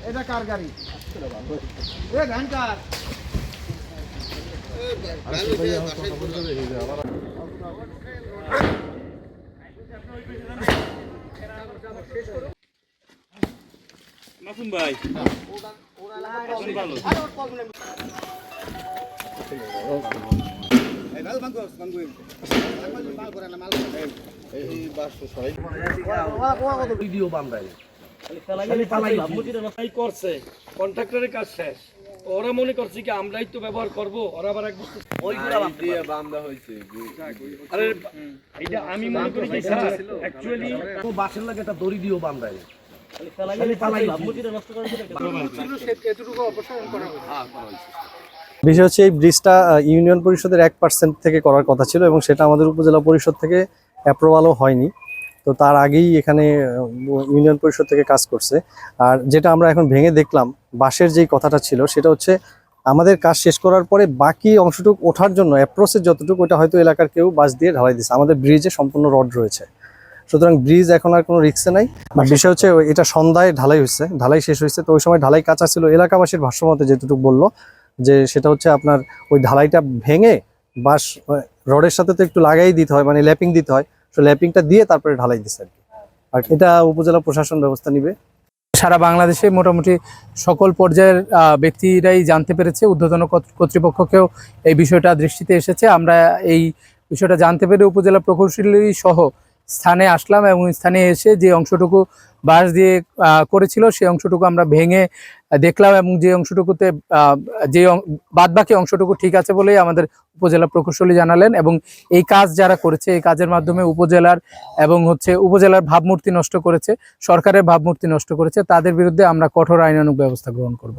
এটা কার গাড়ি? ভ্যান কার? মাসুম ভাই করছে কন্ট্রাক্টরের কাজ শেষ, ওরা মনে করছে কি আমরাই তো ব্যবহার করবো, ওরা আবার এক বস্তু আরে এটা আমি মনে করি কি স্যার অ্যাকচুয়ালি বাসের লাগে একটা দড়ি দিও বান্ধাই বিষয় হচ্ছে এই ব্রিজটা ইউনিয়ন পরিষদের 1% থেকে করার কথা ছিল এবং সেটা আমাদের উপজেলা পরিষদ থেকে অ্যাপ্রুভালও হয়নি। তো তার আগেই এখানে ইউনিয়ন পরিষদ থেকে কাজ করছে। আর যেটা আমরা এখন ভেঙে দেখলাম বাঁশের যেই কথাটা ছিল সেটা হচ্ছে আমাদের কাজ শেষ করার পরে বাকি অংশটুকু ওঠার জন্য অ্যাপ্রোচের যতটুকু ওটা হয়তো এলাকার কেউ বাঁশ দিয়ে ঢালাই দিচ্ছে। আমাদের ব্রিজে সম্পূর্ণ রড রয়েছে, সুতরাং ব্রিজ এখন আর কোনো রিস্কে নাই। বিষয় হচ্ছে এটা সন্ধ্যায় ঢালাই হয়েছে, ঢালাই শেষ হয়েছে, তো ওই সময় ঢালাই কাঁচা ছিল। এলাকাবাসীর ভাষ্যমতে যেটুকু বললো যে সেটা হচ্ছে আপনার ওই ঢালাইটা ভেঙে বাঁশ রডের সাথে তো একটু লাগাই দিতে হয়, মানে ল্যাপিং দিতে হয়, তো ল্যাপিংটা দিয়ে তারপরে ঢালাই দিচ্ছে আর কি। আর এটা উপজেলা প্রশাসন ব্যবস্থা নিবে। সারা বাংলাদেশে মোটামুটি সকল পর্যায়ের ব্যক্তিরাই জানতে পেরেছে, ঊর্ধ্বতন কর্তৃপক্ষকেও এই বিষয়টা দৃষ্টিতে এসেছে। আমরা এই বিষয়টা জানতে পেরে উপজেলা প্রকৌশলী সহ স্থানে আসলাম এবং স্থানে এসে যে অংশটুকু বাঁশ দিয়ে করেছিল সেই অংশটুকু আমরা ভেঙে দেখলাম এবং যে অংশটুকুতে যে বাদবাকি অংশটুকু ঠিক আছে বলেই আমাদের উপজেলা প্রকৌশলী জানালেন। এবং এই কাজ যারা করেছে এই কাজের মাধ্যমে উপজেলার এবং উপজেলার ভাবমূর্তি নষ্ট করেছে, সরকারের ভাবমূর্তি নষ্ট করেছে, তাদের বিরুদ্ধে আমরা কঠোর আইনানুগ ব্যবস্থা গ্রহণ করব।